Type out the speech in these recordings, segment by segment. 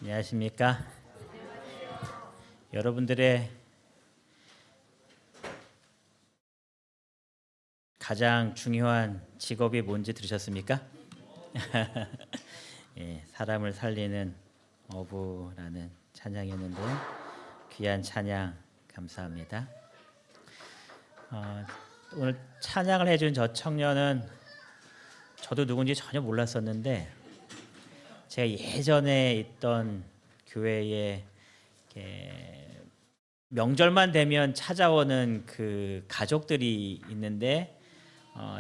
안녕하십니까? 여러분들의 가장 중요한 직업이 뭔지 들으셨습니까? 예, 사람을 살리는 어부라는 찬양이었는데요. 귀한 찬양 감사합니다. 오늘 찬양을 해준 저 청년은 저도 누군지 전혀 몰랐었는데 제가 예전에 있던 교회에 명절만 되면 찾아오는 그 가족들이 있는데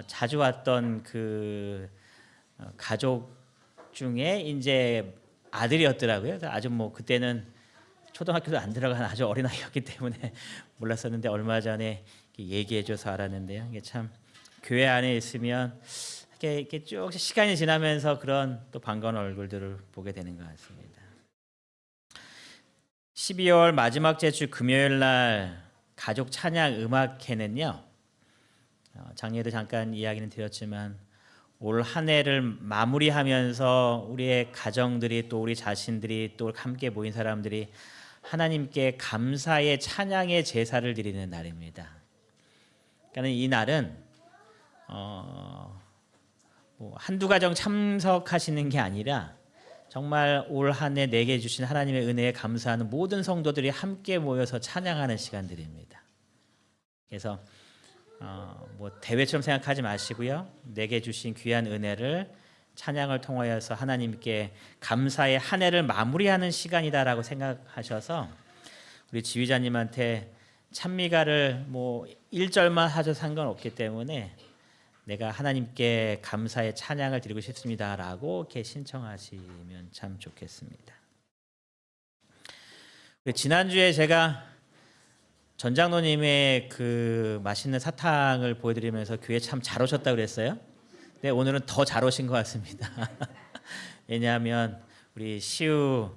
자주 왔던 그 가족 중에 이제 아들이었더라고요. 아주 뭐 그때는 초등학교도 안 들어간 아주 어린 아이였기 때문에 몰랐었는데 얼마 전에 얘기해줘서 알았는데요. 이게 참 교회 안에 있으면 이렇게 쭉 시간이 지나면서 그런 또 반가운 얼굴들을 보게 되는 것 같습니다. 12월 마지막 주 금요일 날 가족 찬양 음악회는요. 작년에도 잠깐 이야기는 드렸지만 올 한 해를 마무리하면서 우리의 가정들이 또 우리 자신들이 또 함께 모인 사람들이 하나님께 감사의 찬양의 제사를 드리는 날입니다. 그러니까 이 날은 한두 가정 참석하시는 게 아니라 정말 올 한 해 내게 주신 하나님의 은혜에 감사하는 모든 성도들이 함께 모여서 찬양하는 시간들입니다. 그래서 대회처럼 생각하지 마시고요. 내게 주신 귀한 은혜를 찬양을 통하여서 하나님께 감사의 한 해를 마무리하는 시간이다라고 생각하셔서 우리 지휘자님한테 찬미가를 1절만 하셔도 상관없기 때문에 내가 하나님께 감사의 찬양을 드리고 싶습니다라고 이렇게 신청하시면 참 좋겠습니다. 지난주에 제가 전장로님의 그 맛있는 사탕을 보여드리면서 교회 참 잘 오셨다고 그랬어요. 근데 오늘은 더 잘 오신 것 같습니다. 왜냐하면 우리 시우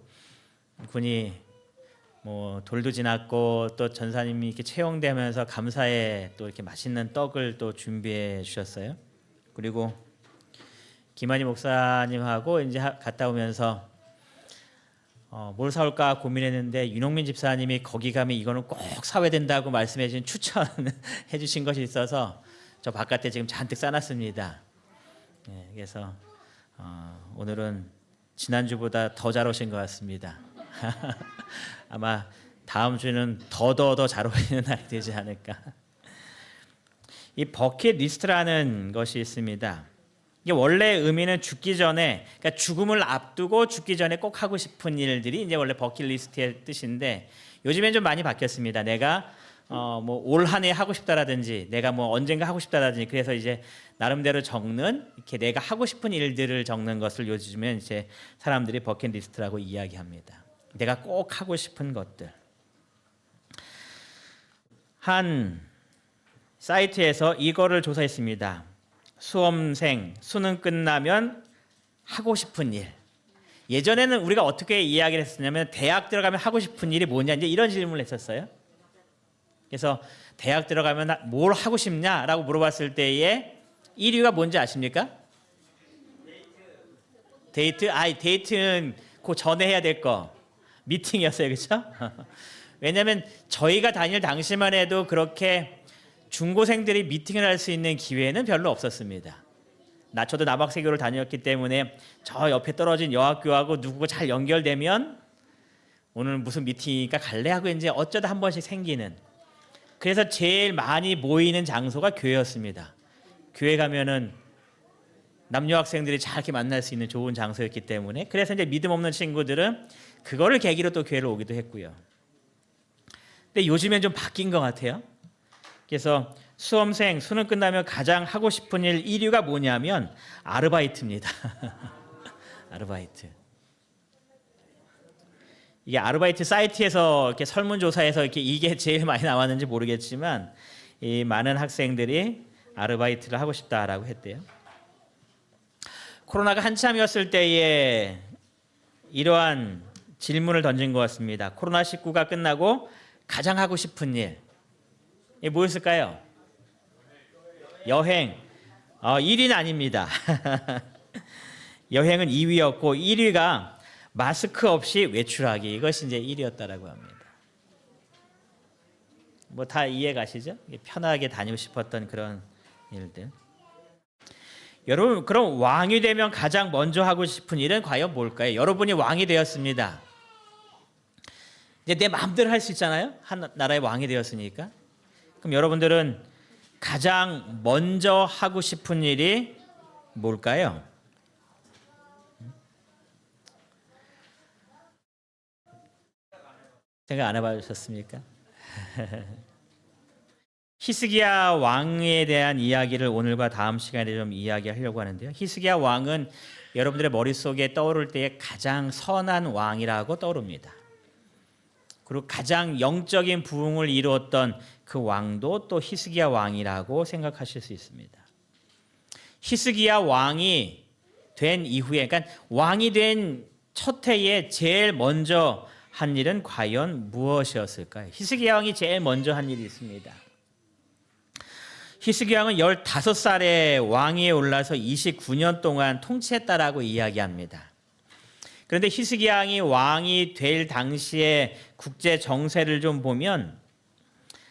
군이 돌도 지났고 또 전사님이 이렇게 채용되면서 감사에 또 이렇게 맛있는 떡을 또 준비해 주셨어요. 그리고 김한희 목사님하고 이제 갔다 오면서 뭘 사올까 고민했는데 윤홍민 집사님이 거기 가면 이거는 꼭 사와야 된다고 말씀해 주신 추천해 주신 것이 있어서 저 바깥에 지금 잔뜩 싸놨습니다. 네, 그래서 오늘은 지난주보다 더 잘 오신 것 같습니다. 아마 다음 주는 더 잘 어울리는 날이 되지 않을까. 이 버킷리스트라는 것이 있습니다. 이게 원래 의미는 죽기 전에, 그러니까 죽음을 앞두고 죽기 전에 꼭 하고 싶은 일들이 이제 원래 버킷리스트의 뜻인데 요즘엔 좀 많이 바뀌었습니다. 내가 올 한 해 하고 싶다라든지 내가 언젠가 하고 싶다라든지 그래서 이제 나름대로 적는 이렇게 내가 하고 싶은 일들을 적는 것을 요즘엔 이제 사람들이 버킷리스트라고 이야기합니다. 내가 꼭 하고 싶은 것들. 한 사이트에서 이거를 조사했습니다. 수험생, 수능 끝나면 하고 싶은 일. 예전에는 우리가 어떻게 이야기를 했었냐면 대학 들어가면 하고 싶은 일이 뭐냐 이제 이런 질문을 했었어요. 그래서 대학 들어가면 뭘 하고 싶냐라고 물어봤을 때에 1위가 뭔지 아십니까? 데이트? 데이트는 그 전에 해야 될 거. 미팅이었어요. 그렇죠? 왜냐하면 저희가 다닐 당시만 해도 그렇게 중고생들이 미팅을 할 수 있는 기회는 별로 없었습니다. 저도 남학생교를 다녔기 때문에 저 옆에 떨어진 여학교하고 누구가 잘 연결되면 오늘 무슨 미팅이니까 갈래 하고 이제 어쩌다 한 번씩 생기는. 그래서 제일 많이 모이는 장소가 교회였습니다. 교회 가면은 남녀 학생들이 잘 이렇게 만날 수 있는 좋은 장소였기 때문에 그래서 이제 믿음 없는 친구들은 그거를 계기로 또 교회를 오기도 했고요. 근데 요즘엔 좀 바뀐 것 같아요. 그래서 수험생 수능 끝나면 가장 하고 싶은 일 1위가 뭐냐면 아르바이트입니다. 아르바이트. 이게 아르바이트 사이트에서 이렇게 설문조사에서 이게 제일 많이 나왔는지 모르겠지만 이 많은 학생들이 아르바이트를 하고 싶다라고 했대요. 코로나가 한참이었을 때에 이러한 질문을 던진 것 같습니다. 코로나19가 끝나고 가장 하고 싶은 일. 이게 뭐였을까요? 여행. 1위는 아닙니다. 여행은 2위였고 1위가 마스크 없이 외출하기, 이것이 이제 일이었다라고 합니다. 뭐 다 이해 가시죠? 편하게 다니고 싶었던 그런 일들. 여러분, 그럼 왕이 되면 가장 먼저 하고 싶은 일은 과연 뭘까요? 여러분이 왕이 되었습니다. 이제 내 마음대로 할 수 있잖아요. 한 나라의 왕이 되었으니까. 그럼 여러분들은 가장 먼저 하고 싶은 일이 뭘까요? 생각 안 해보셨습니까? 히스기야 왕에 대한 이야기를 오늘과 다음 시간에 좀 이야기하려고 하는데요. 히스기야 왕은 여러분들의 머릿속에 떠오를 때에 가장 선한 왕이라고 떠오릅니다. 그리고 가장 영적인 부흥을 이루었던 그 왕도 또 히스기야 왕이라고 생각하실 수 있습니다. 히스기야 왕이 된 이후에, 그러니까 왕이 된 첫 해에 제일 먼저 한 일은 과연 무엇이었을까요? 히스기야 왕이 제일 먼저 한 일이 있습니다. 히스기야 왕은 15살에 왕위에 올라서 29년 동안 통치했다라고 이야기합니다. 그런데 히스기야 왕이 왕이 될 당시의 국제 정세를 좀 보면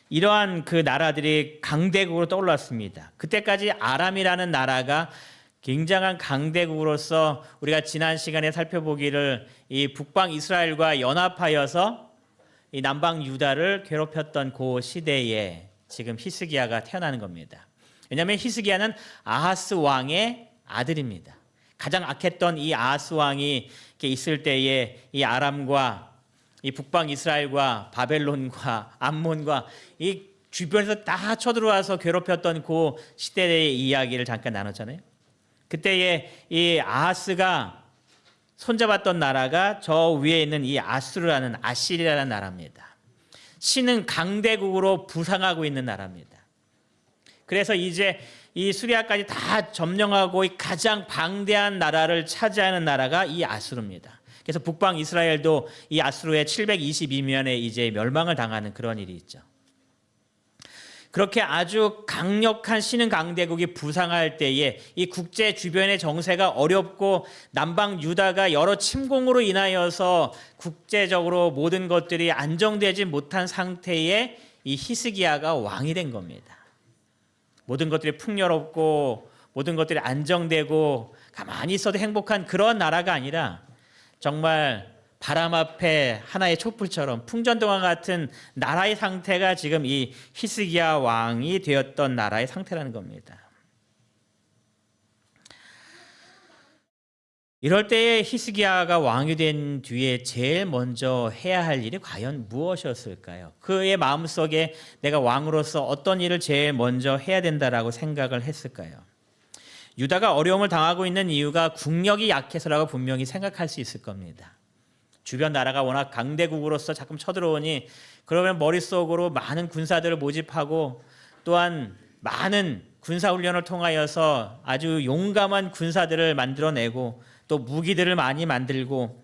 이러한 그 나라들이 강대국으로 떠올랐습니다. 그때까지 아람이라는 나라가 굉장한 강대국으로서 우리가 지난 시간에 살펴보기를 이 북방 이스라엘과 연합하여서 이 남방 유다를 괴롭혔던 그 시대에 지금 히스기야가 태어나는 겁니다. 왜냐하면 히스기야는 아하스 왕의 아들입니다. 가장 악했던 이 아하스 왕이 있을 때에 이 아람과 이 북방 이스라엘과 바벨론과 암몬과 이 주변에서 다 쳐들어와서 괴롭혔던 그 시대의 이야기를 잠깐 나눴잖아요. 그때에 이 아하스가 손잡았던 나라가 저 위에 있는 이 아수르라는 아시리라는 나라입니다. 신은 강대국으로 부상하고 있는 나라입니다. 그래서 이제 이 수리아까지 다 점령하고 가장 방대한 나라를 차지하는 나라가 이 아수르입니다. 그래서 북방 이스라엘도 이 아수르의 722년에 이제 멸망을 당하는 그런 일이 있죠. 그렇게 아주 강력한 신흥 강대국이 부상할 때에 이 국제 주변의 정세가 어렵고 남방 유다가 여러 침공으로 인하여서 국제적으로 모든 것들이 안정되지 못한 상태에 이 히스기야가 왕이 된 겁니다. 모든 것들이 풍요롭고 모든 것들이 안정되고 가만히 있어도 행복한 그런 나라가 아니라 정말 바람 앞에 하나의 촛불처럼 풍전등화 같은 나라의 상태가 지금 이 히스기야 왕이 되었던 나라의 상태라는 겁니다. 이럴 때에 히스기야가 왕이 된 뒤에 제일 먼저 해야 할 일이 과연 무엇이었을까요? 그의 마음속에 내가 왕으로서 어떤 일을 제일 먼저 해야 된다라고 생각을 했을까요? 유다가 어려움을 당하고 있는 이유가 국력이 약해서라고 분명히 생각할 수 있을 겁니다. 주변 나라가 워낙 강대국으로서 자꾸 쳐들어오니 그러면 머릿속으로 많은 군사들을 모집하고 또한 많은 군사훈련을 통하여서 아주 용감한 군사들을 만들어내고 또 무기들을 많이 만들고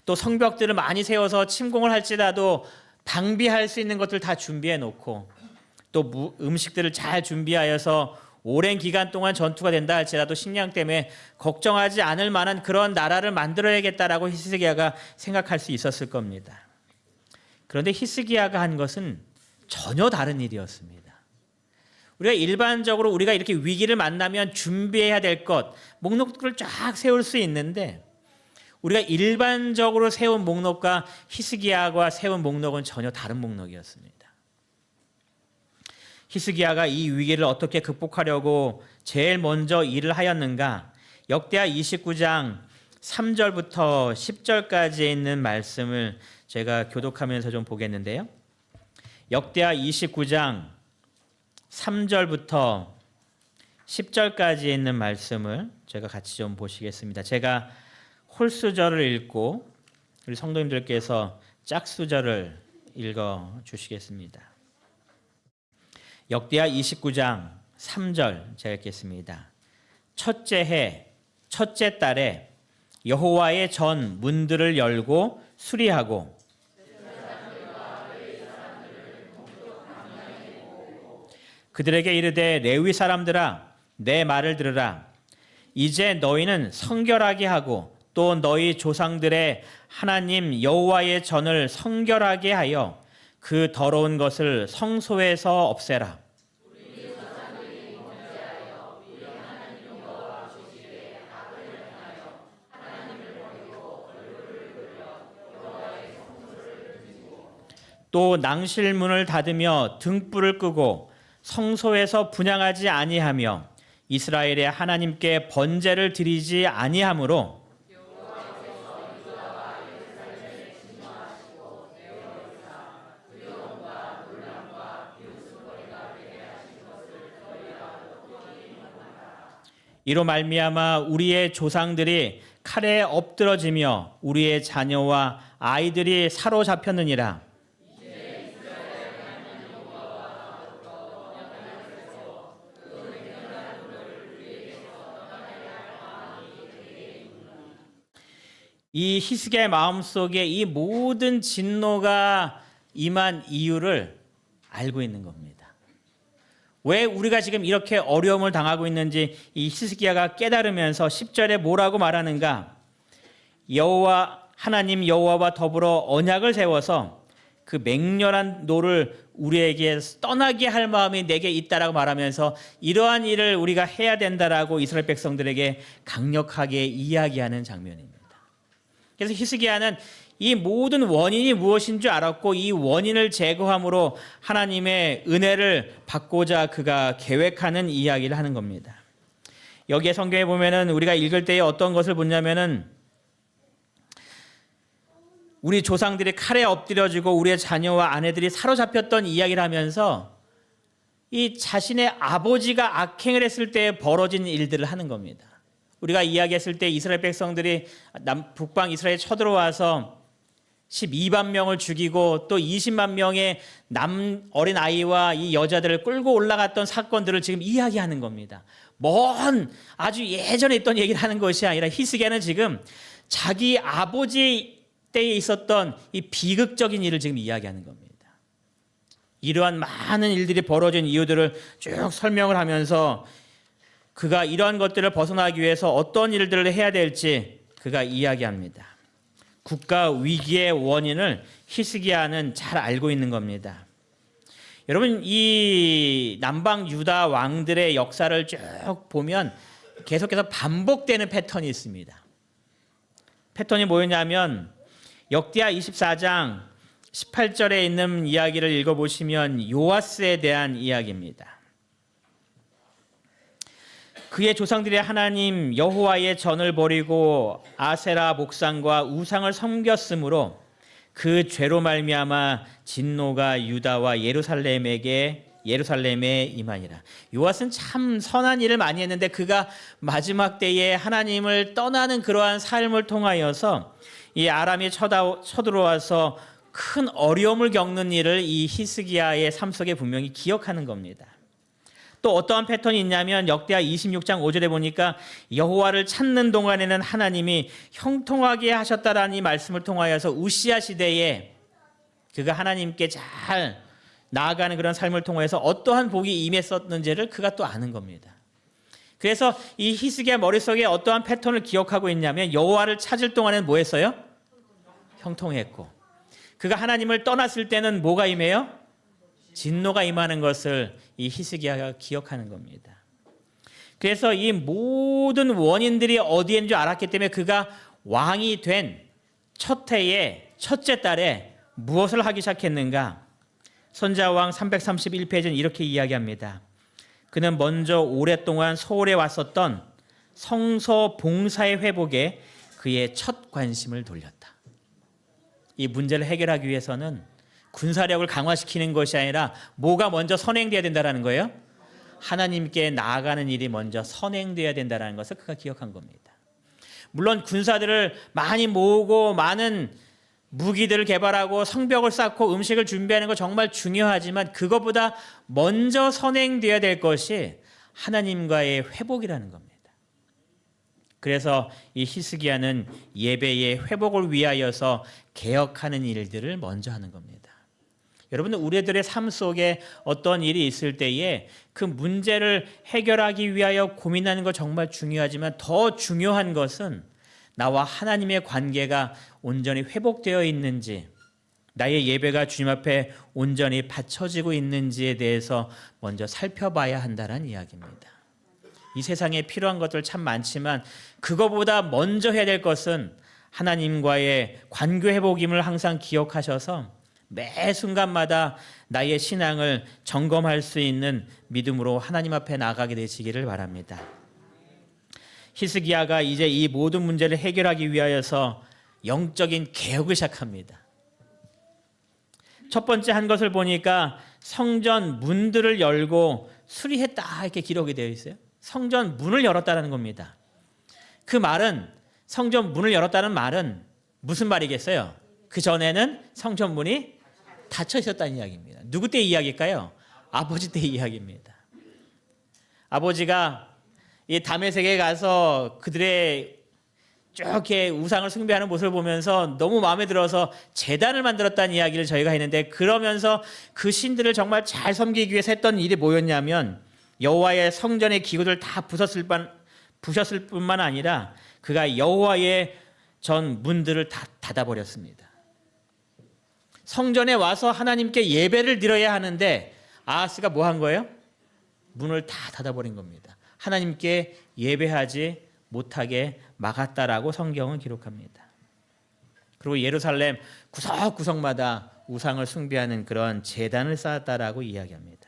또 성벽들을 많이 세워서 침공을 할지라도 방비할 수 있는 것들 다 준비해 놓고 또 음식들을 잘 준비하여서 오랜 기간 동안 전투가 된다 할지라도 식량 때문에 걱정하지 않을 만한 그런 나라를 만들어야겠다라고 히스기야가 생각할 수 있었을 겁니다. 그런데 히스기야가 한 것은 전혀 다른 일이었습니다. 우리가 일반적으로 우리가 이렇게 위기를 만나면 준비해야 될 것, 목록들을 쫙 세울 수 있는데 우리가 일반적으로 세운 목록과 히스기야가 세운 목록은 전혀 다른 목록이었습니다. 히스기야가 이 위기를 어떻게 극복하려고 제일 먼저 일을 하였는가? 역대하 29장 3절부터 10절까지에 있는 말씀을 제가 교독하면서 좀 보겠는데요. 역대하 29장 3절부터 10절까지에 있는 말씀을 제가 같이 좀 보시겠습니다. 제가 홀수절을 읽고 우리 성도님들께서 짝수절을 읽어 주시겠습니다. 역대하 29장 3절 제가 읽겠습니다. 첫째 해 첫째 달에 여호와의 전 문들을 열고 수리하고 그들에게 이르되 레위 사람들아 내 말을 들으라. 이제 너희는 성결하게 하고 또 너희 조상들의 하나님 여호와의 전을 성결하게 하여 그 더러운 것을 성소에서 없애라. 또 낭실문을 닫으며 등불을 끄고 성소에서 분향하지 아니하며 이스라엘의 하나님께 번제를 드리지 아니하므로 이로 말미암아 우리의 조상들이 칼에 엎드러지며 우리의 자녀와 아이들이 사로잡혔느니라. 이 히스기야의 마음속에 이 모든 진노가 임한 이유를 알고 있는 겁니다. 왜 우리가 지금 이렇게 어려움을 당하고 있는지 이 히스기야가 깨달으면서 10절에 뭐라고 말하는가? 여호와 하나님 여호와와 더불어 언약을 세워서 그 맹렬한 노를 우리에게 떠나게 할 마음이 내게 있다라고 말하면서 이러한 일을 우리가 해야 된다라고 이스라엘 백성들에게 강력하게 이야기하는 장면입니다. 그래서 히스기야는 이 모든 원인이 무엇인 줄 알았고 이 원인을 제거함으로 하나님의 은혜를 받고자 그가 계획하는 이야기를 하는 겁니다. 여기에 성경에 보면은 우리가 읽을 때에 어떤 것을 보냐면은 우리 조상들이 칼에 엎드려지고 우리의 자녀와 아내들이 사로잡혔던 이야기를 하면서 이 자신의 아버지가 악행을 했을 때 벌어진 일들을 하는 겁니다. 우리가 이야기했을 때 이스라엘 백성들이 북방 이스라엘에 쳐들어와서 12만 명을 죽이고 또 20만 명의 어린 아이와 이 여자들을 끌고 올라갔던 사건들을 지금 이야기하는 겁니다. 먼 아주 예전에 있던 얘기를 하는 것이 아니라 히스기야는 지금 자기 아버지 때에 있었던 이 비극적인 일을 지금 이야기하는 겁니다. 이러한 많은 일들이 벌어진 이유들을 쭉 설명을 하면서 그가 이러한 것들을 벗어나기 위해서 어떤 일들을 해야 될지 그가 이야기합니다. 국가 위기의 원인을 히스기야는 잘 알고 있는 겁니다. 여러분 이 남방 유다 왕들의 역사를 쭉 보면 계속해서 반복되는 패턴이 있습니다. 패턴이 뭐였냐면 역대하 24장 18절에 있는 이야기를 읽어보시면 요아스에 대한 이야기입니다. 그의 조상들의 하나님 여호와의 전을 버리고 아세라 목상과 우상을 섬겼으므로 그 죄로 말미암아 진노가 유다와 예루살렘에 임하니라. 요아스는 참 선한 일을 많이 했는데 그가 마지막 때에 하나님을 떠나는 그러한 삶을 통하여서 이 아람이 쳐들어와서 큰 어려움을 겪는 일을 이 히스기야의 삶 속에 분명히 기억하는 겁니다. 또 어떠한 패턴이 있냐면 역대하 26장 5절에 보니까 여호와를 찾는 동안에는 하나님이 형통하게 하셨다라는 이 말씀을 통하여서 우시야 시대에 그가 하나님께 잘 나아가는 그런 삶을 통해서 어떠한 복이 임했었는지를 그가 또 아는 겁니다. 그래서 이 히스기야 머릿속에 어떠한 패턴을 기억하고 있냐면 여호와를 찾을 동안에는 뭐 했어요? 형통했고 그가 하나님을 떠났을 때는 뭐가 임해요? 진노가 임하는 것을 이 히스기야가 기억하는 겁니다. 그래서 이 모든 원인들이 어디에 있는 줄 알았기 때문에 그가 왕이 된 첫 해의 첫째 달에 무엇을 하기 시작했는가? 선지자왕 331페이지는 이렇게 이야기합니다. 그는 먼저 오랫동안 소홀해 왔었던 성소 봉사의 회복에 그의 첫 관심을 돌렸다. 이 문제를 해결하기 위해서는 군사력을 강화시키는 것이 아니라 뭐가 먼저 선행돼야 된다는 거예요? 하나님께 나아가는 일이 먼저 선행돼야 된다는 것을 그가 기억한 겁니다. 물론 군사들을 많이 모으고 많은 무기들을 개발하고 성벽을 쌓고 음식을 준비하는 거 정말 중요하지만 그것보다 먼저 선행돼야 될 것이 하나님과의 회복이라는 겁니다. 그래서 이 히스기야는 예배의 회복을 위하여서 개혁하는 일들을 먼저 하는 겁니다. 여러분들 우리들의 삶 속에 어떤 일이 있을 때에 그 문제를 해결하기 위하여 고민하는 거 정말 중요하지만 더 중요한 것은 나와 하나님의 관계가 온전히 회복되어 있는지, 나의 예배가 주님 앞에 온전히 바쳐지고 있는지에 대해서 먼저 살펴봐야 한다는 이야기입니다. 이 세상에 필요한 것들 참 많지만 그거보다 먼저 해야 될 것은 하나님과의 관계 회복임을 항상 기억하셔서 매 순간마다 나의 신앙을 점검할 수 있는 믿음으로 하나님 앞에 나아가게 되시기를 바랍니다. 히스기야가 이제 이 모든 문제를 해결하기 위하여서 영적인 개혁을 시작합니다. 첫 번째 한 것을 보니까 성전 문들을 열고 수리했다 이렇게 기록이 되어 있어요. 성전 문을 열었다는 겁니다. 그 말은, 성전 문을 열었다는 말은 무슨 말이겠어요? 그 전에는 성전 문이 닫혀 있었다는 이야기입니다. 누구 때 이야기일까요? 아버지 때 이야기입니다. 아버지가 이 다메섹에 가서 그들의 이렇게 우상을 숭배하는 모습을 보면서 너무 마음에 들어서 제단을 만들었다는 이야기를 저희가 했는데, 그러면서 그 신들을 정말 잘 섬기기 위해서 했던 일이 뭐였냐면 여호와의 성전의 기구들 다 부셨을 뿐만 아니라 그가 여호와의 전 문들을 다 닫아버렸습니다. 성전에 와서 하나님께 예배를 드려야 하는데 아하스가 뭐 한 거예요? 문을 다 닫아버린 겁니다. 하나님께 예배하지 못하게 막았다라고 성경은 기록합니다. 그리고 예루살렘 구석구석마다 우상을 숭배하는 그런 제단을 쌓았다라고 이야기합니다.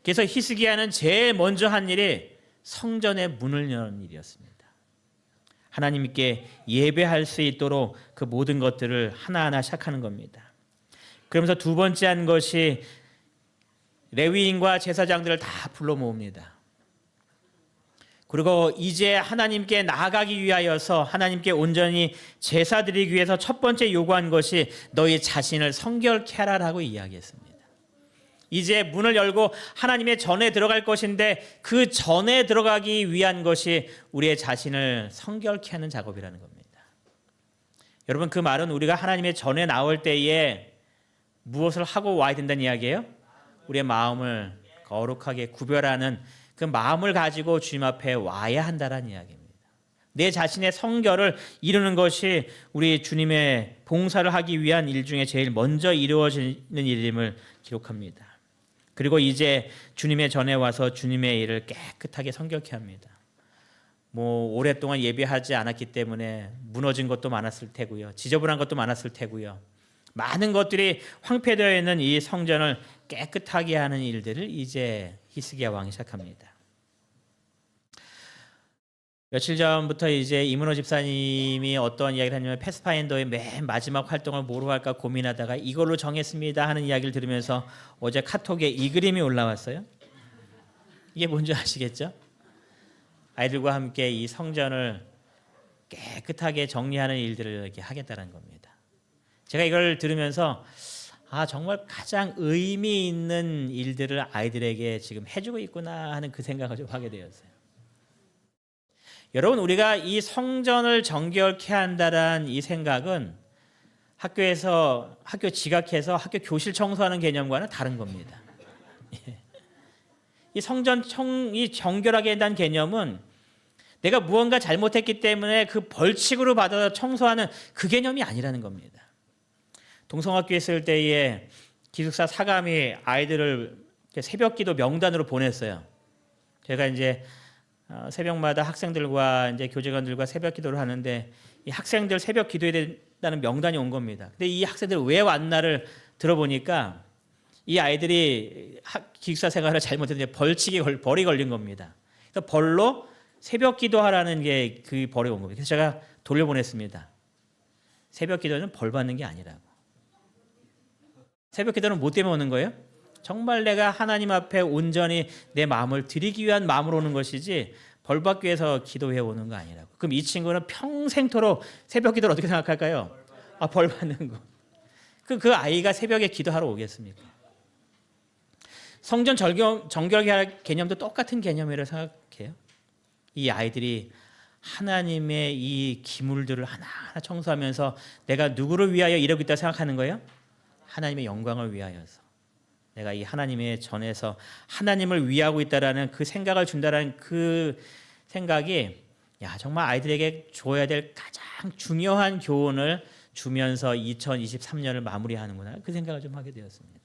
그래서 히스기야는 제일 먼저 한 일이 성전의 문을 여는 일이었습니다. 하나님께 예배할 수 있도록 그 모든 것들을 하나하나 시작하는 겁니다. 그러면서 두 번째 한 것이 레위인과 제사장들을 다 불러 모읍니다. 그리고 이제 하나님께 나아가기 위하여서, 하나님께 온전히 제사 드리기 위해서 첫 번째 요구한 것이 너희 자신을 성결케 하라라고 이야기했습니다. 이제 문을 열고 하나님의 전에 들어갈 것인데 그 전에 들어가기 위한 것이 우리의 자신을 성결케 하는 작업이라는 겁니다. 여러분, 그 말은 우리가 하나님의 전에 나올 때에 무엇을 하고 와야 된다는 이야기예요? 우리의 마음을 거룩하게 구별하는 그 마음을 가지고 주님 앞에 와야 한다는 이야기입니다. 내 자신의 성결을 이루는 것이 우리 주님의 봉사를 하기 위한 일 중에 제일 먼저 이루어지는 일임을 기록합니다. 그리고 이제 주님의 전에 와서 주님의 일을 깨끗하게 성결케 합니다. 오랫동안 예배하지 않았기 때문에 무너진 것도 많았을 테고요. 지저분한 것도 많았을 테고요. 많은 것들이 황폐되어 있는 이 성전을 깨끗하게 하는 일들을 이제 히스기야 왕이 시작합니다. 며칠 전부터 이제 이문호 집사님이 어떤 이야기를 하냐면 패스파인더의 맨 마지막 활동을 뭐로 할까 고민하다가 이걸로 정했습니다 하는 이야기를 들으면서 어제 카톡에 이 그림이 올라왔어요. 이게 뭔지 아시겠죠? 아이들과 함께 이 성전을 깨끗하게 정리하는 일들을 이렇게 하겠다는 겁니다. 제가 이걸 들으면서 정말 가장 의미 있는 일들을 아이들에게 지금 해주고 있구나 하는 그 생각을 좀 하게 되었어요. 여러분, 우리가 이 성전을 정결케 한다는 이 생각은 학교에서 학교 지각해서 학교 교실 청소하는 개념과는 다른 겁니다. 이 성전이 정결하게 된다는 개념은 내가 무언가 잘못했기 때문에 그 벌칙으로 받아서 청소하는 그 개념이 아니라는 겁니다. 동성학교에 있을 때에 기숙사 사감이 아이들을 새벽기도 명단으로 보냈어요. 제가 이제 새벽마다 학생들과 이제 교직원들과 새벽기도를 하는데 이 학생들 새벽 기도해야 된다는 명단이 온 겁니다. 근데 이 학생들 왜 왔나를 들어보니까 이 아이들이 기숙사 생활을 잘못했는데 벌이 걸린 겁니다. 그래서 벌로 새벽 기도하라는 게 그 벌이 온 겁니다. 그래서 제가 돌려보냈습니다. 새벽 기도는 벌 받는 게 아니라고. 새벽 기도는 뭐 때문에 오는 거예요? 정말 내가 하나님 앞에 온전히 내 마음을 드리기 위한 마음으로 오는 것이지 벌 받기 위해서 기도해 오는 거 아니라고. 그럼 이 친구는 평생토록 새벽 기도를 어떻게 생각할까요? 벌 받는 거. 그 아이가 새벽에 기도하러 오겠습니까? 성전 정결 개념도 똑같은 개념이라고 생각해요. 이 아이들이 하나님의 이 기물들을 하나하나 청소하면서 내가 누구를 위하여 이러고 있다 생각하는 거예요? 하나님의 영광을 위하여서. 내가 이 하나님의 전에서 하나님을 위하고 있다라는 그 생각을 준다라는 그 생각이 정말 아이들에게 줘야 될 가장 중요한 교훈을 주면서 2023년을 마무리하는구나, 그 생각을 좀 하게 되었습니다.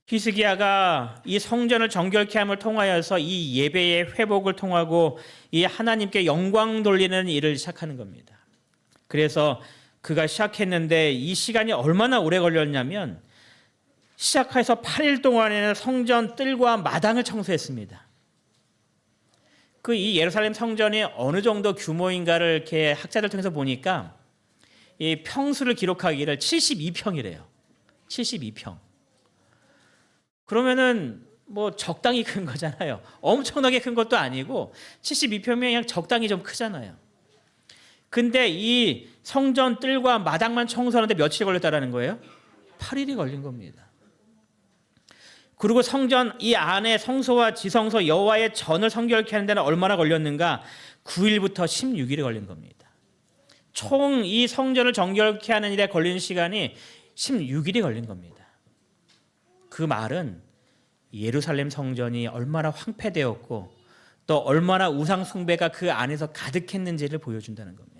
히스기야가 이 성전을 정결케 함을 통하여서 이 예배의 회복을 통하고 이 하나님께 영광 돌리는 일을 시작하는 겁니다. 그래서 그가 시작했는데 이 시간이 얼마나 오래 걸렸냐면 시작해서 8일 동안에는 성전 뜰과 마당을 청소했습니다. 그 이 예루살렘 성전이 어느 정도 규모인가를 이렇게 학자들 통해서 보니까 이 평수를 기록하기를 72평이래요. 72평. 그러면은 뭐 적당히 큰 거잖아요. 엄청나게 큰 것도 아니고 72평이면 그냥 적당히 좀 크잖아요. 근데 이 성전 뜰과 마당만 청소하는데 며칠이 걸렸다라는 거예요? 8일이 걸린 겁니다. 그리고 성전 이 안에 성소와 지성소 여호와의 전을 성결케 하는 데는 얼마나 걸렸는가? 9일부터 16일이 걸린 겁니다. 총 이 성전을 정결케 하는 일에 걸린 시간이 16일이 걸린 겁니다. 그 말은 예루살렘 성전이 얼마나 황폐되었고 또 얼마나 우상 숭배가 그 안에서 가득했는지를 보여준다는 겁니다.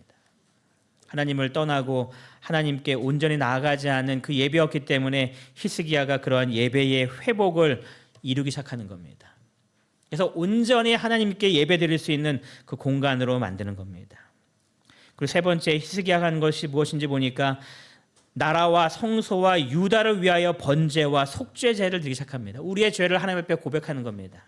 하나님을 떠나고 하나님께 온전히 나아가지 않은 그 예배였기 때문에 히스기야가 그러한 예배의 회복을 이루기 시작하는 겁니다. 그래서 온전히 하나님께 예배드릴 수 있는 그 공간으로 만드는 겁니다. 그리고 세 번째 히스기야가 한 것이 무엇인지 보니까 나라와 성소와 유다를 위하여 번제와 속죄제를 드리기 시작합니다. 우리의 죄를 하나님 앞에 고백하는 겁니다.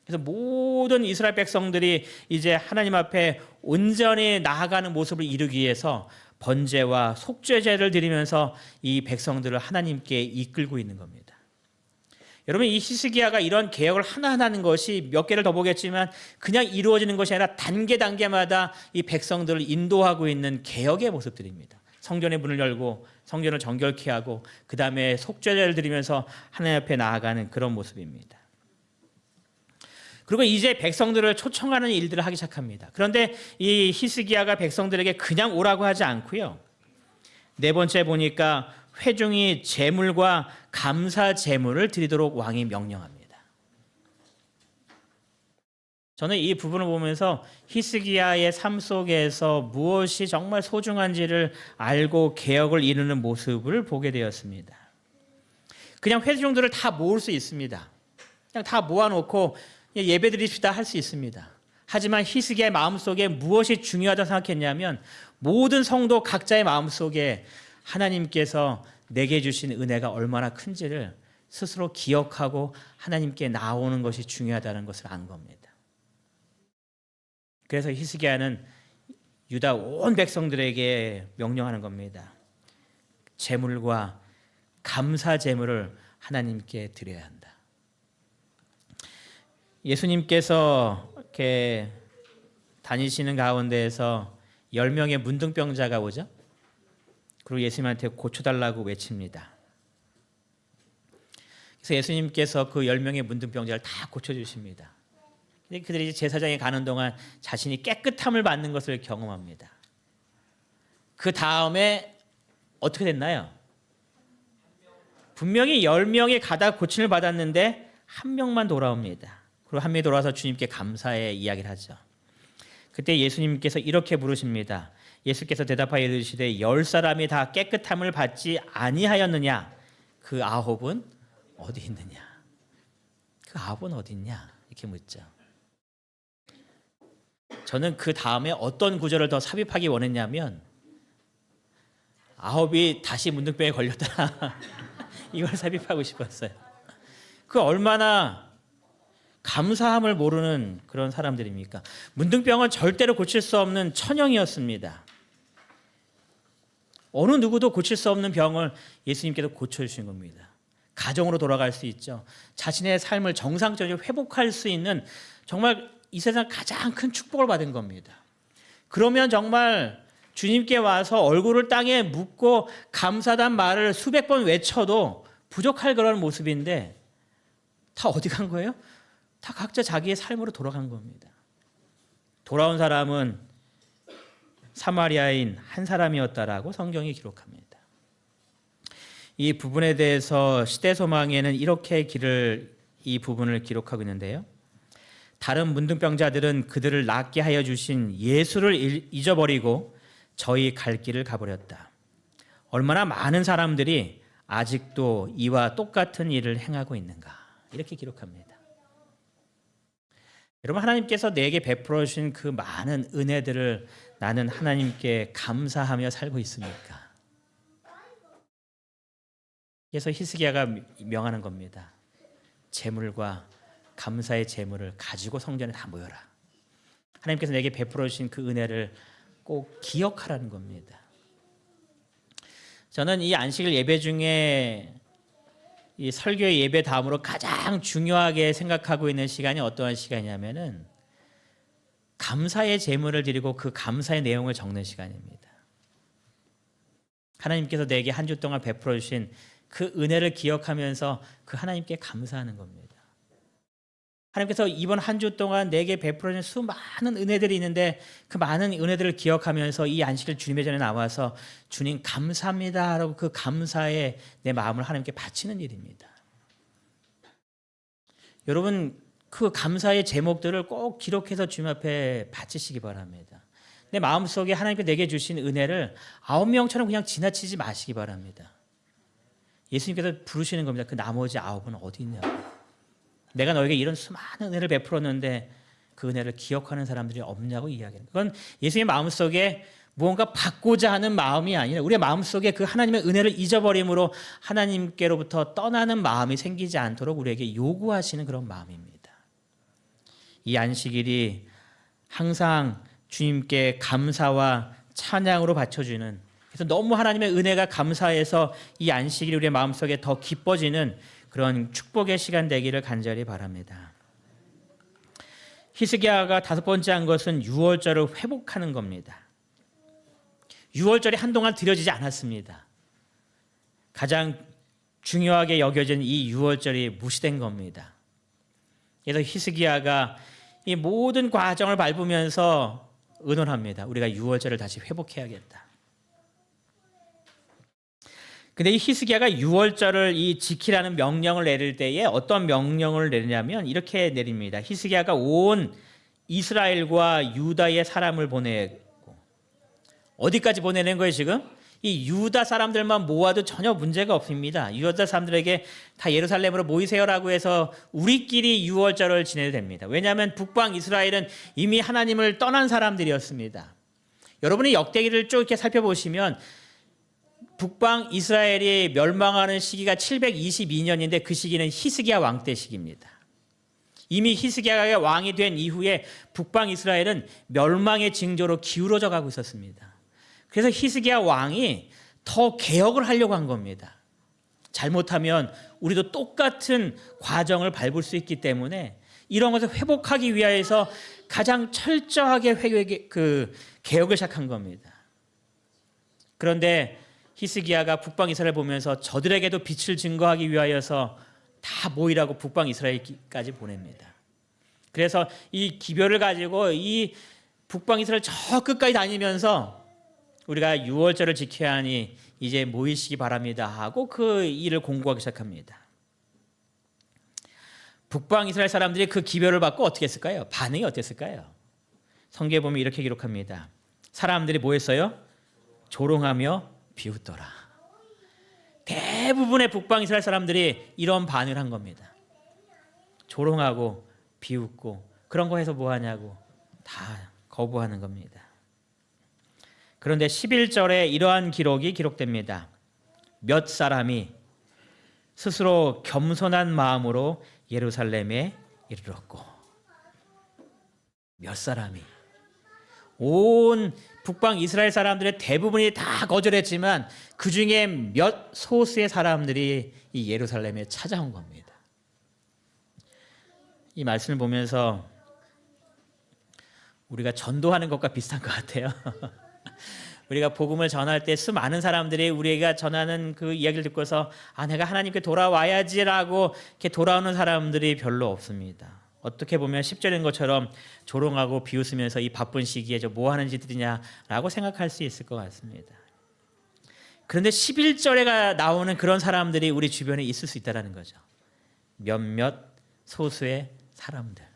그래서 모든 이스라엘 백성들이 이제 하나님 앞에 온전히 나아가는 모습을 이루기 위해서 번제와 속죄제를 드리면서 이 백성들을 하나님께 이끌고 있는 겁니다. 여러분, 이 히스기야가 이런 개혁을 하나하나 하는 것이 몇 개를 더 보겠지만 그냥 이루어지는 것이 아니라 단계마다 이 백성들을 인도하고 있는 개혁의 모습들입니다. 성전의 문을 열고 성전을 정결케 하고 그 다음에 속죄제를 드리면서 하나님 앞에 나아가는 그런 모습입니다. 그리고 이제 백성들을 초청하는 일들을 하기 시작합니다. 그런데 이 히스기야가 백성들에게 그냥 오라고 하지 않고요. 네 번째 보니까 회중이 제물과 감사 제물을 드리도록 왕이 명령합니다. 저는 이 부분을 보면서 히스기야의 삶 속에서 무엇이 정말 소중한지를 알고 개혁을 이루는 모습을 보게 되었습니다. 그냥 회중들을 다 모을 수 있습니다. 그냥 다 모아놓고 예배 드립시다 할 수 있습니다. 하지만 히스기야의 마음속에 무엇이 중요하다고 생각했냐면 모든 성도 각자의 마음속에 하나님께서 내게 주신 은혜가 얼마나 큰지를 스스로 기억하고 하나님께 나오는 것이 중요하다는 것을 안 겁니다. 그래서 히스기야는 유다 온 백성들에게 명령하는 겁니다. 제물과 감사 제물을 하나님께 드려야 한다. 예수님께서 이렇게 다니시는 가운데에서 10명의 문둥병자가 오죠. 그리고 예수님한테 고쳐달라고 외칩니다. 그래서 예수님께서 그 10명의 문둥병자를 다 고쳐주십니다. 근데 그들이 제사장에 가는 동안 자신이 깨끗함을 받는 것을 경험합니다. 그 다음에 어떻게 됐나요? 분명히 10명이 가다 고침을 받았는데 한 명만 돌아옵니다. 그리고 한 명이 돌아와서 주님께 감사의 이야기를 하죠. 그때 예수님께서 이렇게 물으십니다. 예수께서 대답하여 이르시되 10사람이 다 깨끗함을 받지 아니하였느냐? 그 9은 어디 있느냐? 그 9은 어디 있냐? 이렇게 묻죠. 저는 그 다음에 어떤 구절을 더 삽입하기 원했냐면 9이 다시 문둥병에 걸렸다. 이걸 삽입하고 싶었어요. 그 얼마나 감사함을 모르는 그런 사람들입니까? 문둥병은 절대로 고칠 수 없는 천형이었습니다. 어느 누구도 고칠 수 없는 병을 예수님께서 고쳐주신 겁니다. 가정으로 돌아갈 수 있죠. 자신의 삶을 정상적으로 회복할 수 있는 정말 이 세상 가장 큰 축복을 받은 겁니다. 그러면 정말 주님께 와서 얼굴을 땅에 묻고 감사단 말을 수백 번 외쳐도 부족할 그런 모습인데 다 어디 간 거예요? 다 각자 자기의 삶으로 돌아간 겁니다. 돌아온 사람은 사마리아인 한 사람이었다라고 성경이 기록합니다. 이 부분에 대해서 시대소망에는 이렇게 이 부분을 기록하고 있는데요. 다른 문둥병자들은 그들을 낫게 하여 주신 예수를 잊어버리고 저희 갈 길을 가버렸다. 얼마나 많은 사람들이 아직도 이와 똑같은 일을 행하고 있는가. 이렇게 기록합니다. 여러분, 하나님께서 내게 베풀어 주신 그 많은 은혜들을 나는 하나님께 감사하며 살고 있습니까? 그래서 히스기야가 명하는 겁니다. 재물과 감사의 재물을 가지고 성전에 다 모여라. 하나님께서 내게 베풀어 주신 그 은혜를 꼭 기억하라는 겁니다. 저는 이 안식일 예배 중에 이 설교의 예배 다음으로 가장 중요하게 생각하고 있는 시간이 어떠한 시간이냐면은 감사의 제물을 드리고 그 감사의 내용을 적는 시간입니다. 하나님께서 내게 한 주 동안 베풀어 주신 그 은혜를 기억하면서 그 하나님께 감사하는 겁니다. 하나님께서 이번 한 주 동안 내게 베풀어 주신 수많은 은혜들이 있는데 그 많은 은혜들을 기억하면서 이 안식일 주님의 전에 나와서 주님 감사합니다 라고 그 감사에 내 마음을 하나님께 바치는 일입니다. 여러분, 그 감사의 제목들을 꼭 기록해서 주님 앞에 바치시기 바랍니다. 내 마음속에 하나님께 내게 주신 은혜를 9명처럼 그냥 지나치지 마시기 바랍니다. 예수님께서 부르시는 겁니다. 그 나머지 9은 어디 있냐고. 내가 너에게 이런 수많은 은혜를 베풀었는데 그 은혜를 기억하는 사람들이 없냐고 이야기합니다. 그건 예수님의 마음속에 무언가 받고자 하는 마음이 아니라 우리의 마음속에 그 하나님의 은혜를 잊어버림으로 하나님께로부터 떠나는 마음이 생기지 않도록 우리에게 요구하시는 그런 마음입니다. 이 안식일이 항상 주님께 감사와 찬양으로 바쳐주는, 그래서 너무 하나님의 은혜가 감사해서 이 안식일이 우리의 마음속에 더 기뻐지는 그런 축복의 시간 되기를 간절히 바랍니다. 히스기야가 5번째 한 것은 유월절을 회복하는 겁니다. 유월절이 한동안 드려지지 않았습니다. 가장 중요하게 여겨진 이 유월절이 무시된 겁니다. 그래서 히스기야가 이 모든 과정을 밟으면서 의논합니다. 우리가 유월절을 다시 회복해야겠다. 근데 이 히스기야가 유월절을 이 지키라는 명령을 내릴 때에 어떤 명령을 내리냐면 이렇게 내립니다. 히스기야가 온 이스라엘과 유다의 사람을 보내고, 어디까지 보내는 거예요 지금? 이 유다 사람들만 모아도 전혀 문제가 없습니다. 유다 사람들에게 다 예루살렘으로 모이세요라고 해서 우리끼리 유월절을 지내도 됩니다. 왜냐하면 북방 이스라엘은 이미 하나님을 떠난 사람들이었습니다. 여러분이 역대기를 쭉 이렇게 살펴보시면 북방 이스라엘이 멸망하는 시기가 722년인데 그 시기는 히스기야 왕 때 시기입니다. 이미 히스기야가 왕이 된 이후에 북방 이스라엘은 멸망의 징조로 기울어져 가고 있었습니다. 그래서 히스기야 왕이 더 개혁을 하려고 한 겁니다. 잘못하면 우리도 똑같은 과정을 밟을 수 있기 때문에 이런 것을 회복하기 위해서 가장 철저하게 개혁을 시작한 겁니다. 그런데 히스기야가 북방 이스라엘 보면서 저들에게도 빛을 증거하기 위하여서 다 모이라고 북방 이스라엘까지 보냅니다. 그래서 이 기별을 가지고 이 북방 이스라엘 저 끝까지 다니면서 우리가 유월절을 지켜야 하니 이제 모이시기 바랍니다 하고 그 일을 공고하기 시작합니다. 북방 이스라엘 사람들이 그 기별을 받고 어떻게 했을까요? 반응이 어땠을까요? 성경에 보면 이렇게 기록합니다. 사람들이 뭐 했어요? 조롱하며 비웃더라. 대부분의 북방 이스라엘 사람들이 이런 반응을 한 겁니다. 조롱하고 비웃고 그런 거 해서 뭐 하냐고 다 거부하는 겁니다. 그런데 11절에 이러한 기록이 기록됩니다. 몇 사람이 스스로 겸손한 마음으로 예루살렘에 이르렀고, 몇 사람이, 온 북방 이스라엘 사람들의 대부분이 다 거절했지만 그 중에 몇 소수의 사람들이 이 예루살렘에 찾아온 겁니다. 이 말씀을 보면서 우리가 전도하는 것과 비슷한 것 같아요. 우리가 복음을 전할 때 수많은 사람들이 우리가 전하는 그 이야기를 듣고서 내가 하나님께 돌아와야지라고 이렇게 돌아오는 사람들이 별로 없습니다. 어떻게 보면 10절인 것처럼 조롱하고 비웃으면서 이 바쁜 시기에 저 뭐 하는 짓들이냐라고 생각할 수 있을 것 같습니다. 그런데 11절에 나오는 그런 사람들이 우리 주변에 있을 수 있다는 거죠. 몇몇 소수의 사람들.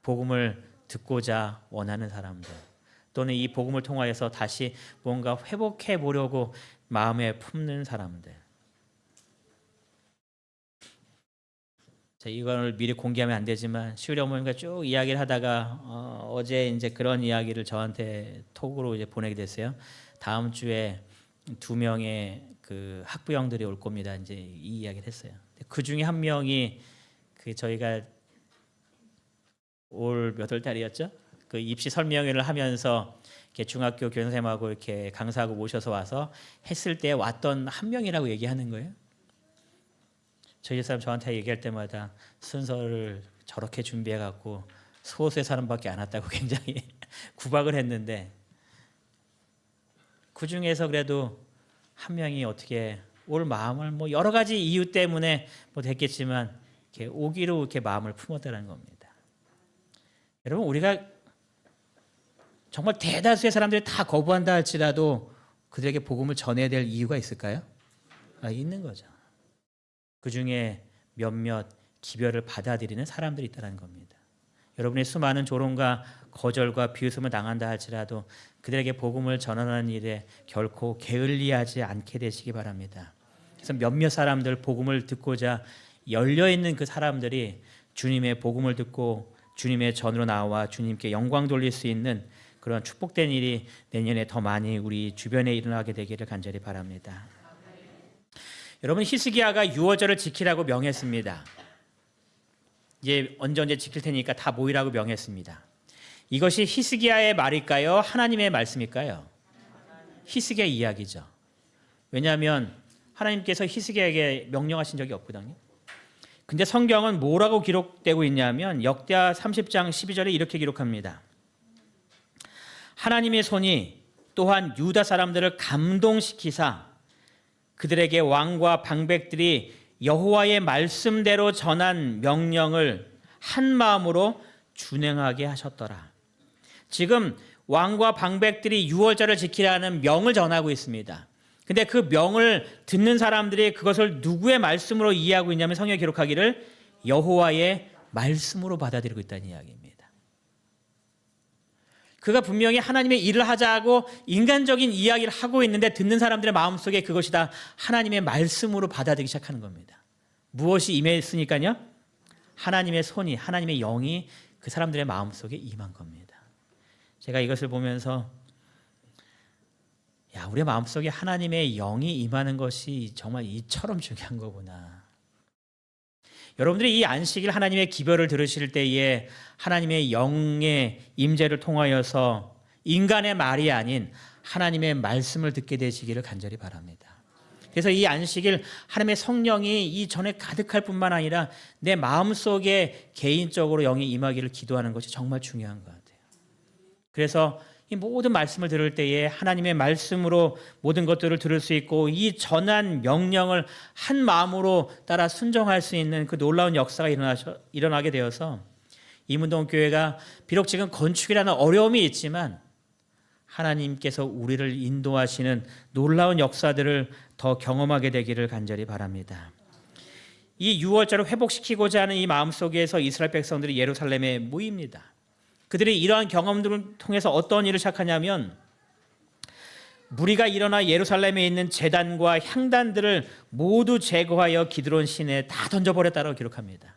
복음을 듣고자 원하는 사람들, 또는 이 복음을 통하여서 다시 뭔가 회복해 보려고 마음에 품는 사람들. 자, 이걸 미리 공개하면 안 되지만 시우리 어머님과 쭉 이야기를 하다가 어제 이제 그런 이야기를 저한테 톡으로 이제 보내게 됐어요. 다음 주에 2명의 그 학부형들이 올 겁니다. 이제 이 이야기를 했어요. 그 중에 한 명이 그 저희가 올 몇 월 달이었죠? 그 입시 설명회를 하면서 이렇게 중학교 교장선생님하고 이렇게 강사하고 모셔서 와서 했을 때 왔던 한 명이라고 얘기하는 거예요. 저희 사람 저한테 얘기할 때마다 순서를 저렇게 준비해 갖고 소수의 사람밖에 안 왔다고 굉장히 구박을 했는데, 그 중에서 그래도 한 명이 어떻게 올 마음을 뭐 여러 가지 이유 때문에 뭐 됐겠지만 이렇게 오기로 이렇게 마음을 품었다는 겁니다. 여러분, 우리가 정말 대다수의 사람들이 다 거부한다 할지라도 그들에게 복음을 전해야 될 이유가 있을까요? 있는 거죠. 그 중에 몇몇 기별을 받아들이는 사람들이 있다는 겁니다. 여러분의 수많은 조롱과 거절과 비웃음을 당한다 할지라도 그들에게 복음을 전하는 일에 결코 게을리하지 않게 되시기 바랍니다. 그래서 몇몇 사람들, 복음을 듣고자 열려있는 그 사람들이 주님의 복음을 듣고 주님의 전으로 나와 주님께 영광 돌릴 수 있는 그런 축복된 일이 내년에 더 많이 우리 주변에 일어나게 되기를 간절히 바랍니다. 여러분, 히스기야가 유월절을 지키라고 명했습니다. 이제 언제 지킬 테니까 다 모이라고 명했습니다. 이것이 히스기야의 말일까요? 하나님의 말씀일까요? 히스기야 이야기죠. 왜냐하면 하나님께서 히스기야에게 명령하신 적이 없거든요. 근데 성경은 뭐라고 기록되고 있냐면 역대하 30장 12절에 이렇게 기록합니다. 하나님의 손이 또한 유다 사람들을 감동시키사 그들에게 왕과 방백들이 여호와의 말씀대로 전한 명령을 한 마음으로 준행하게 하셨더라. 지금 왕과 방백들이 유월절을 지키라는 명을 전하고 있습니다. 근데 그 명을 듣는 사람들이 그것을 누구의 말씀으로 이해하고 있냐면 성경에 기록하기를 여호와의 말씀으로 받아들이고 있다는 이야기입니다. 그가 분명히 하나님의 일을 하자고 인간적인 이야기를 하고 있는데 듣는 사람들의 마음속에 그것이 다 하나님의 말씀으로 받아들이기 시작하는 겁니다. 무엇이 임했으니까요? 하나님의 손이, 하나님의 영이 그 사람들의 마음속에 임한 겁니다. 제가 이것을 보면서 우리의 마음속에 하나님의 영이 임하는 것이 정말 이처럼 중요한 거구나. 여러분들이 이 안식일 하나님의 기별을 들으실 때에 하나님의 영의 임재를 통하여서 인간의 말이 아닌 하나님의 말씀을 듣게 되시기를 간절히 바랍니다. 그래서 이 안식일 하나님의 성령이 이 전에 가득할 뿐만 아니라 내 마음속에 개인적으로 영이 임하기를 기도하는 것이 정말 중요한 것 같아요. 그래서 이 모든 말씀을 들을 때에 하나님의 말씀으로 모든 것들을 들을 수 있고 이 전한 명령을 한 마음으로 따라 순종할 수 있는 그 놀라운 역사가 일어나게 되어서 이문동교회가 비록 지금 건축이라는 어려움이 있지만 하나님께서 우리를 인도하시는 놀라운 역사들을 더 경험하게 되기를 간절히 바랍니다. 이 유월절을 회복시키고자 하는 이 마음속에서 이스라엘 백성들이 예루살렘에 모입니다. 그들이 이러한 경험들을 통해서 어떤 일을 시작하냐면 무리가 일어나 예루살렘에 있는 제단과 향단들을 모두 제거하여 기드론 시내에 다 던져버렸다고 기록합니다.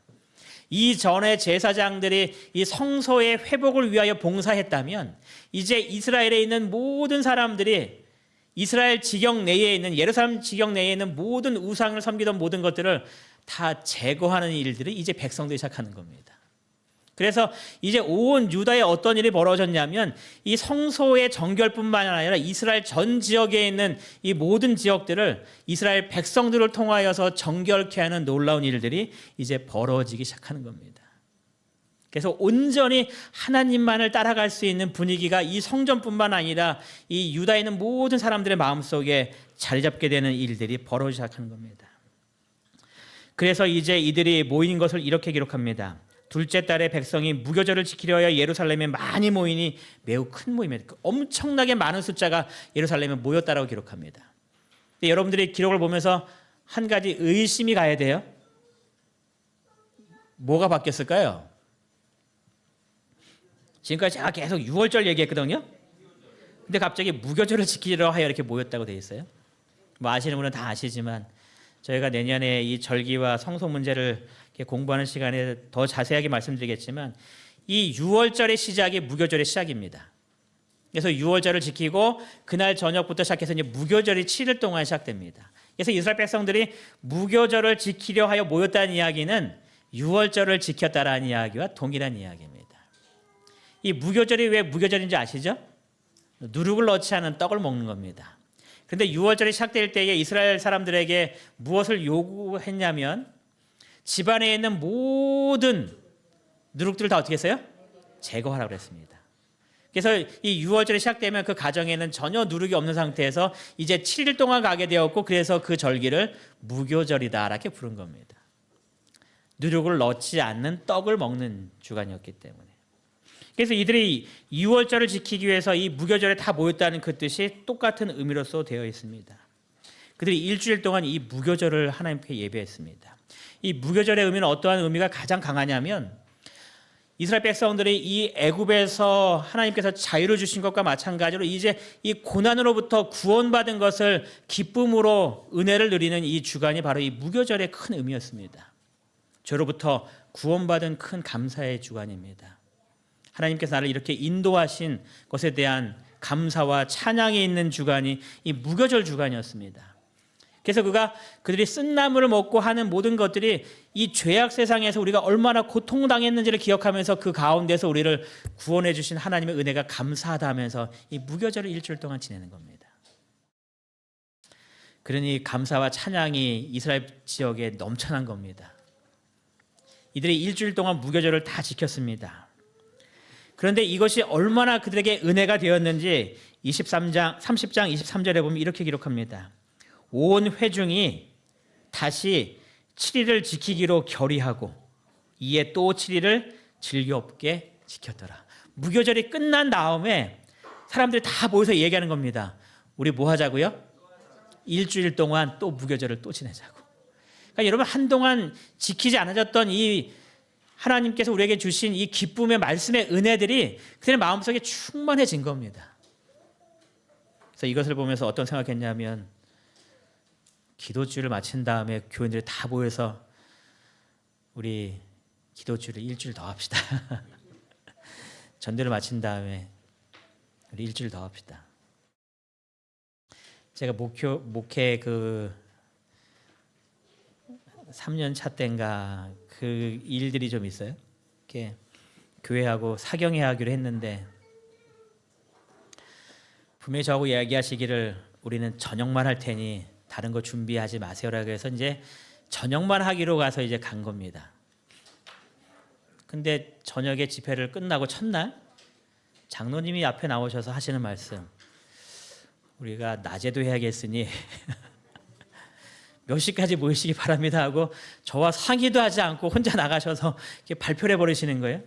이전에 제사장들이 이 성소의 회복을 위하여 봉사했다면 이제 이스라엘에 있는 모든 사람들이 이스라엘 지경 내에 있는 예루살렘 지경 내에 있는 모든 우상을 섬기던 모든 것들을 다 제거하는 일들을 이제 백성들이 시작하는 겁니다. 그래서 이제 온 유다에 어떤 일이 벌어졌냐면 이 성소의 정결뿐만 아니라 이스라엘 전 지역에 있는 이 모든 지역들을 이스라엘 백성들을 통하여서 정결케 하는 놀라운 일들이 이제 벌어지기 시작하는 겁니다. 그래서 온전히 하나님만을 따라갈 수 있는 분위기가 이 성전뿐만 아니라 이 유다에 있는 모든 사람들의 마음속에 자리 잡게 되는 일들이 벌어지기 시작하는 겁니다. 그래서 이제 이들이 모인 것을 이렇게 기록합니다. 둘째 달에 백성이 무교절을 지키려 하여 예루살렘에 많이 모이니 매우 큰 모임이었다. 엄청나게 많은 숫자가 예루살렘에 모였다라고 기록합니다. 근데 여러분들이 기록을 보면서 한 가지 의심이 가야 돼요. 뭐가 바뀌었을까요? 지금까지 제가 계속 유월절 얘기했거든요. 근데 갑자기 무교절을 지키려 하여 이렇게 모였다고 돼 있어요. 뭐 아시는 분은 다 아시지만 저희가 내년에 이 절기와 성소 문제를 이렇게 공부하는 시간에 더 자세하게 말씀드리겠지만 이 유월절의 시작이 무교절의 시작입니다. 그래서 유월절을 지키고 그날 저녁부터 시작해서 이제 무교절이 7일 동안 시작됩니다. 그래서 이스라엘 백성들이 무교절을 지키려 하여 모였다는 이야기는 유월절을 지켰다라는 이야기와 동일한 이야기입니다. 이 무교절이 왜 무교절인지 아시죠? 누룩을 넣지 않은 떡을 먹는 겁니다. 그런데 유월절이 시작될 때에 이스라엘 사람들에게 무엇을 요구했냐면 집안에 있는 모든 누룩들을 다 어떻게 했어요? 제거하라고 했습니다. 그래서 이 유월절이 시작되면 그 가정에는 전혀 누룩이 없는 상태에서 이제 7일 동안 가게 되었고 그래서 그 절기를 무교절이다 이렇게 부른 겁니다. 누룩을 넣지 않는 떡을 먹는 주간이었기 때문에. 그래서 이들이 유월절을 지키기 위해서 이 무교절에 다 모였다는 그 뜻이 똑같은 의미로서 되어 있습니다. 그들이 일주일 동안 이 무교절을 하나님께 예배했습니다. 이 무교절의 의미는 어떠한 의미가 가장 강하냐면 이스라엘 백성들이 이 애굽에서 하나님께서 자유를 주신 것과 마찬가지로 이제 이 고난으로부터 구원받은 것을 기쁨으로 은혜를 누리는 이 주간이 바로 이 무교절의 큰 의미였습니다. 죄로부터 구원받은 큰 감사의 주간입니다. 하나님께서 나를 이렇게 인도하신 것에 대한 감사와 찬양이 있는 주간이 이 무교절 주간이었습니다. 그래서 그들이 쓴나물을 먹고 하는 모든 것들이 이 죄악 세상에서 우리가 얼마나 고통당했는지를 기억하면서 그 가운데서 우리를 구원해 주신 하나님의 은혜가 감사하다 하면서 이 무교절을 일주일 동안 지내는 겁니다. 그러니 감사와 찬양이 이스라엘 지역에 넘쳐난 겁니다. 이들이 일주일 동안 무교절을 다 지켰습니다. 그런데 이것이 얼마나 그들에게 은혜가 되었는지 30장 23절에 보면 이렇게 기록합니다. 온 회중이 다시 7일을 지키기로 결의하고 이에 또 7일을 즐겁게 지켰더라. 무교절이 끝난 다음에 사람들이 다 모여서 얘기하는 겁니다. 우리 뭐 하자고요? 일주일 동안 또 무교절을 또 지내자고. 그러니까 여러분 한동안 지키지 않아졌던 이 하나님께서 우리에게 주신 이 기쁨의 말씀의 은혜들이 그들의 마음속에 충만해진 겁니다. 그래서 이것을 보면서 어떤 생각했냐면 기도주를 마친 다음에 교인들이 다 모여서 우리 기도주를 일주일 더 합시다. 전도를 마친 다음에 우리 일주일 더 합시다. 제가 목회 그 3년 차 때인가 그 일들이 좀 있어요. 이렇게 교회하고 사경회 하기로 했는데 분명히 저하고 이야기하시기를 우리는 저녁만 할 테니 다른 거 준비하지 마세요라고 해서 이제 저녁만 하기로 가서 이제 간 겁니다. 근데 저녁에 집회를 끝나고 첫날 장로님이 앞에 나오셔서 하시는 말씀, 우리가 낮에도 해야겠으니 몇 시까지 모이시기 바랍니다 하고 저와 상의도 하지 않고 혼자 나가셔서 이렇게 발표를 해버리시는 거예요.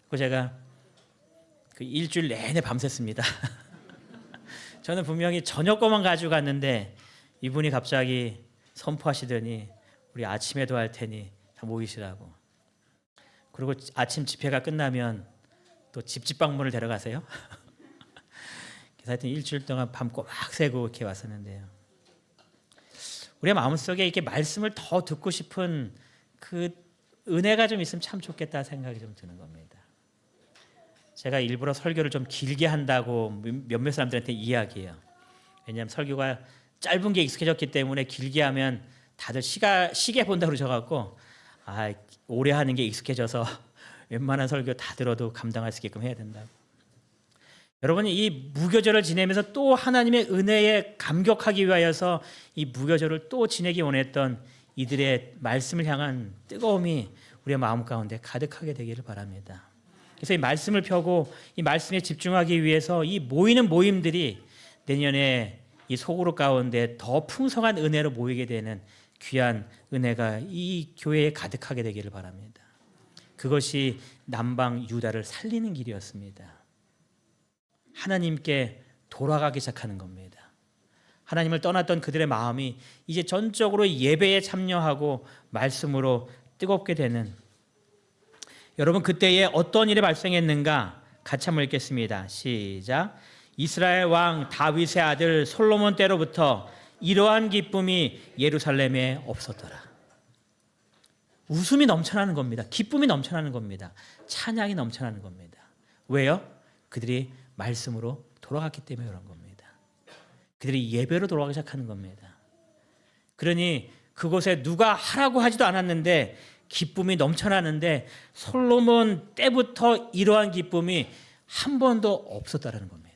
그리고 제가 그 일주일 내내 밤샜습니다. 저는 분명히 저녁 거만 가지고 갔는데 이분이 갑자기 선포하시더니 우리 아침에도 할 테니 다 모이시라고. 그리고 아침 집회가 끝나면 또 집집 방문을 데려가세요. 그래서 하여튼 일주일 동안 밤 꼬박 새고 이렇게 왔었는데요. 우리의 마음속에 이렇게 말씀을 더 듣고 싶은 그 은혜가 좀 있으면 참 좋겠다 생각이 좀 드는 겁니다. 제가 일부러 설교를 좀 길게 한다고 몇몇 사람들한테 이야기해요. 왜냐하면 설교가 짧은 게 익숙해졌기 때문에 길게 하면 다들 시계 본다고 그러셔갖고 오래 하는 게 익숙해져서 웬만한 설교 다 들어도 감당할 수 있게끔 해야 된다고. 여러분이 이 무교절을 지내면서 또 하나님의 은혜에 감격하기 위하여서 이 무교절을 또 지내기 원했던 이들의 말씀을 향한 뜨거움이 우리의 마음 가운데 가득하게 되기를 바랍니다. 그래서 이 말씀을 펴고 이 말씀에 집중하기 위해서 이 모이는 모임들이 내년에 이 소그룹 가운데 더 풍성한 은혜로 모이게 되는 귀한 은혜가 이 교회에 가득하게 되기를 바랍니다. 그것이 남방 유다를 살리는 길이었습니다. 하나님께 돌아가기 시작하는 겁니다. 하나님을 떠났던 그들의 마음이 이제 전적으로 예배에 참여하고 말씀으로 뜨겁게 되는, 여러분 그때에 어떤 일이 발생했는가? 같이 한번 읽겠습니다. 시작. 이스라엘 왕 다윗의 아들 솔로몬 때로부터 이러한 기쁨이 예루살렘에 없었더라. 웃음이 넘쳐나는 겁니다. 기쁨이 넘쳐나는 겁니다. 찬양이 넘쳐나는 겁니다. 왜요? 그들이 말씀으로 돌아갔기 때문에 그런 겁니다. 그들이 예배로 돌아가기 시작하는 겁니다. 그러니 그곳에 누가 하라고 하지도 않았는데 기쁨이 넘쳐나는데 솔로몬 때부터 이러한 기쁨이 한 번도 없었다라는 겁니다.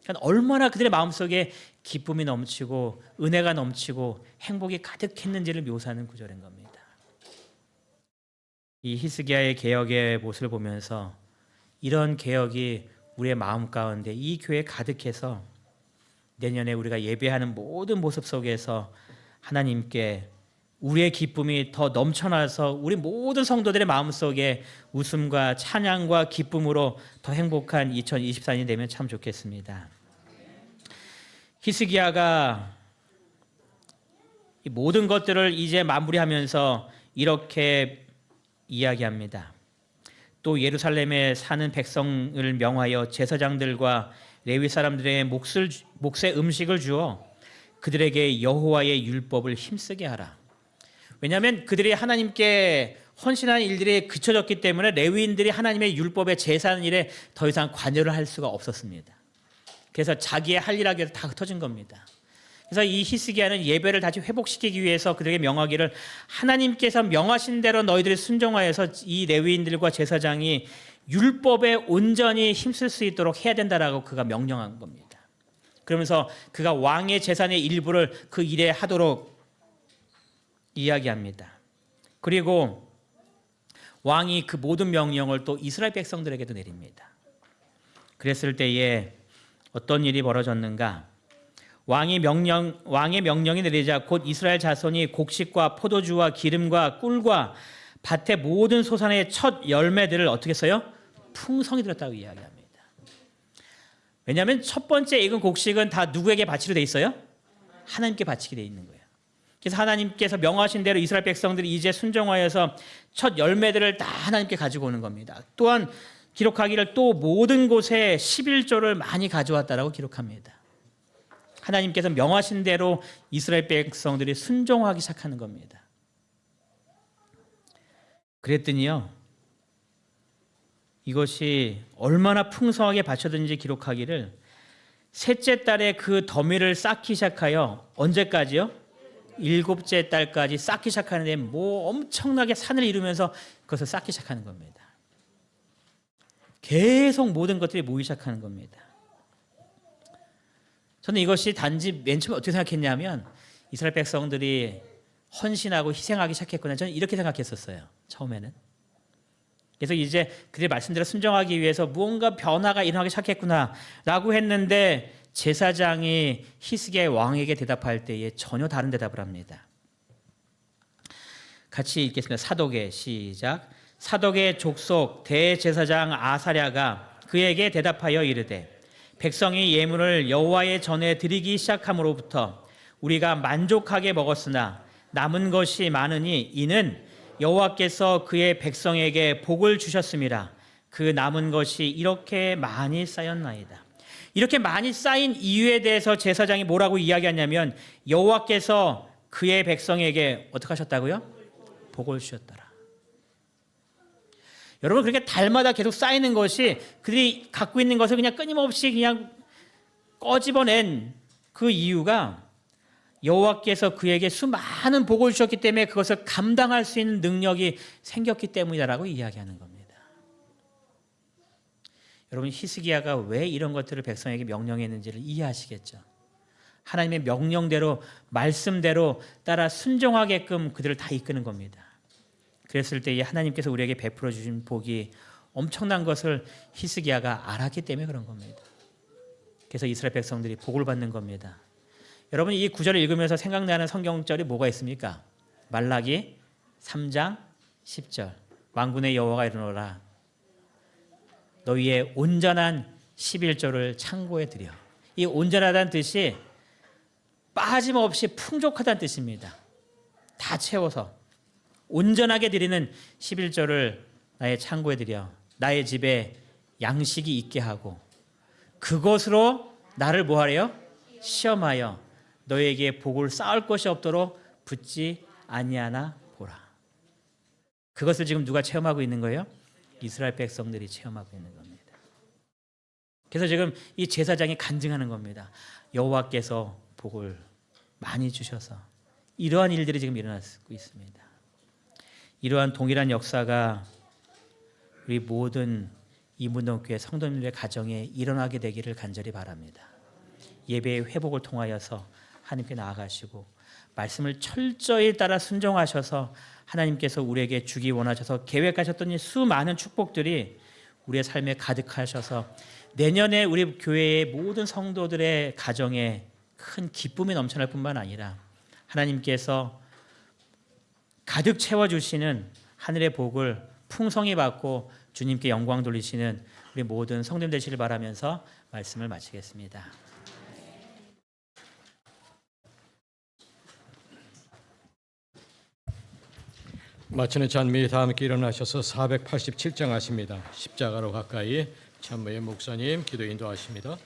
그러니까 얼마나 그들의 마음속에 기쁨이 넘치고 은혜가 넘치고 행복이 가득했는지를 묘사하는 구절인 겁니다. 이 히스기야의 개혁의 모습을 보면서 이런 개혁이 우리의 마음 가운데 이 교회에 가득해서 내년에 우리가 예배하는 모든 모습 속에서 하나님께 우리의 기쁨이 더 넘쳐나서 우리 모든 성도들의 마음속에 웃음과 찬양과 기쁨으로 더 행복한 2024년이 되면 참 좋겠습니다. 히스기야가 이 모든 것들을 이제 마무리하면서 이렇게 이야기합니다. 또 예루살렘에 사는 백성을 명하여 제사장들과 레위 사람들의 몫의 음식을 주어 그들에게 여호와의 율법을 힘쓰게 하라. 왜냐하면 그들이 하나님께 헌신하는 일들이 그쳐졌기 때문에 레위인들이 하나님의 율법에 제사하는 일에 더 이상 관여를 할 수가 없었습니다. 그래서 자기의 할 일 하기를 다 흩어진 겁니다. 그래서 이 히스기야는 예배를 다시 회복시키기 위해서 그들에게 명하기를 하나님께서 명하신 대로 너희들이 순종하여서 이 레위인들과 제사장이 율법에 온전히 힘쓸 수 있도록 해야 된다라고 그가 명령한 겁니다. 그러면서 그가 왕의 재산의 일부를 그 일에 하도록 이야기합니다. 그리고 왕이 그 모든 명령을 또 이스라엘 백성들에게도 내립니다. 그랬을 때에 어떤 일이 벌어졌는가? 왕의 명령이 내리자 곧 이스라엘 자손이 곡식과 포도주와 기름과 꿀과 밭의 모든 소산의 첫 열매들을 어떻게 했어요? 풍성히 들었다고 이야기합니다. 왜냐하면 첫 번째 익은 곡식은 다 누구에게 바치로 돼 있어요? 하나님께 바치게 돼 있는 거예요. 그래서 하나님께서 명하신 대로 이스라엘 백성들이 이제 순종하여서 첫 열매들을 다 하나님께 가지고 오는 겁니다. 또한 기록하기를 또 모든 곳에 11조를 많이 가져왔다라고 기록합니다. 하나님께서 명하신 대로 이스라엘 백성들이 순종하기 시작하는 겁니다. 그랬더니요, 이것이 얼마나 풍성하게 바쳐든지 기록하기를 셋째 달에 그 더미를 쌓기 시작하여 언제까지요? 7째 달까지 쌓기 시작하는데 뭐 엄청나게 산을 이루면서 그것을 쌓기 시작하는 겁니다. 계속 모든 것들이 모이기 시작하는 겁니다. 저는 이것이 단지 맨 처음에 어떻게 생각했냐면 이스라엘 백성들이 헌신하고 희생하기 시작했구나. 저는 이렇게 생각했었어요. 처음에는. 그래서 이제 그들의 말씀대로 순종하기 위해서 무언가 변화가 일어나기 시작했구나라고 했는데 제사장이 히스기야의 왕에게 대답할 때에 전혀 다른 대답을 합니다. 같이 읽겠습니다. 사독의 시작. 사독의 족속 대제사장 아사랴가 그에게 대답하여 이르되 백성이 예물을 여호와의 전에 드리기 시작함으로부터 우리가 만족하게 먹었으나 남은 것이 많으니 이는 여호와께서 그의 백성에게 복을 주셨음이라. 그 남은 것이 이렇게 많이 쌓였나이다. 이렇게 많이 쌓인 이유에 대해서 제사장이 뭐라고 이야기하냐면 여호와께서 그의 백성에게 어떻게 하셨다고요? 복을 주셨더라. 여러분, 그렇게 달마다 계속 쌓이는 것이 그들이 갖고 있는 것을 그냥 끊임없이 그냥 꺼집어낸 그 이유가 여호와께서 그에게 수많은 복을 주셨기 때문에 그것을 감당할 수 있는 능력이 생겼기 때문이다라고 이야기하는 겁니다. 여러분, 히스기야가 왜 이런 것들을 백성에게 명령했는지를 이해하시겠죠? 하나님의 명령대로 말씀대로 따라 순종하게끔 그들을 다 이끄는 겁니다. 그랬을 때 하나님께서 우리에게 베풀어 주신 복이 엄청난 것을 히스기야가 알았기 때문에 그런 겁니다. 그래서 이스라엘 백성들이 복을 받는 겁니다. 여러분, 이 구절을 읽으면서 생각나는 성경절이 뭐가 있습니까? 말라기 3장 10절. 만군의 여호와가 이르노라. 너희의 온전한 11조를 창고에 드려. 이 온전하다는 뜻이 빠짐없이 풍족하다는 뜻입니다. 다 채워서 온전하게 드리는 11조를 나의 창고에 드려. 나의 집에 양식이 있게 하고 그것으로 나를 뭐하래요? 시험하여 너에게 복을 쌓을 것이 없도록 붙지 아니하나 보라. 그것을 지금 누가 체험하고 있는 거예요? 이스라엘 백성들이 체험하고 있는 겁니다. 그래서 지금 이 제사장이 간증하는 겁니다. 여호와께서 복을 많이 주셔서 이러한 일들이 지금 일어나고 있습니다. 이러한 동일한 역사가 우리 모든 이문동교회 성도님들의 가정에 일어나게 되기를 간절히 바랍니다. 예배의 회복을 통하여서 하나님께 나아가시고 말씀을 철저히 따라 순종하셔서 하나님께서 우리에게 주기 원하셔서 계획하셨던 이 수많은 축복들이 우리의 삶에 가득하셔서 내년에 우리 교회의 모든 성도들의 가정에 큰 기쁨이 넘쳐날 뿐만 아니라 하나님께서 가득 채워주시는 하늘의 복을 풍성히 받고 주님께 영광 돌리시는 우리 모든 성도님 되시길 바라면서 말씀을 마치겠습니다. 마치는 찬미 다 함께 일어나셔서 487장 하십니다. 십자가로 가까이 참모의 목사님 기도 인도하십니다.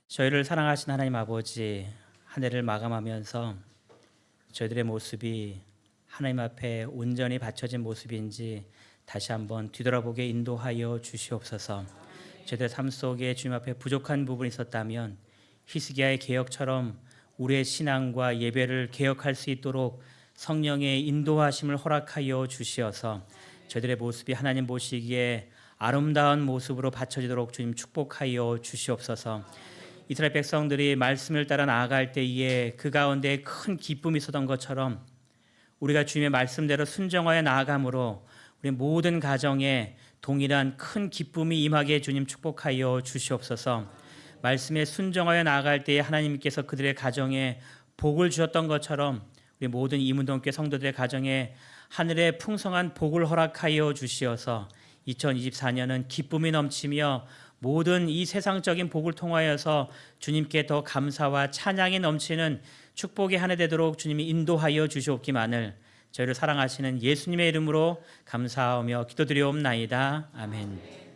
저희를 사랑하신 하나님 아버지, 한 해를 마감하면서 저희들의 모습이 하나님 앞에 온전히 바쳐진 모습인지 다시 한번 뒤돌아보게 인도하여 주시옵소서. 저희들의 삶 속에 주님 앞에 부족한 부분이 있었다면 히스기야의 개혁처럼 우리의 신앙과 예배를 개혁할 수 있도록 성령의 인도하심을 허락하여 주시어서 저희들의 모습이 하나님 보시기에 아름다운 모습으로 바쳐지도록 주님 축복하여 주시옵소서. 이스라엘 백성들이 말씀을 따라 나아갈 때에 그 가운데 큰 기쁨이 있었던 것처럼 우리가 주님의 말씀대로 순종하여 나아감으로 우리 모든 가정에 동일한 큰 기쁨이 임하게 주님 축복하여 주시옵소서. 말씀에 순종하여 나아갈 때에 하나님께서 그들의 가정에 복을 주셨던 것처럼 우리 모든 이문동교회 성도들의 가정에 하늘의 풍성한 복을 허락하여 주시어서 2024년은 기쁨이 넘치며 모든 이 세상적인 복을 통하여서 주님께 더 감사와 찬양이 넘치는 축복의 한 해 되도록 주님이 인도하여 주시옵기만을 저희를 사랑하시는 예수님의 이름으로 감사하며 기도드리옵나이다. 아멘.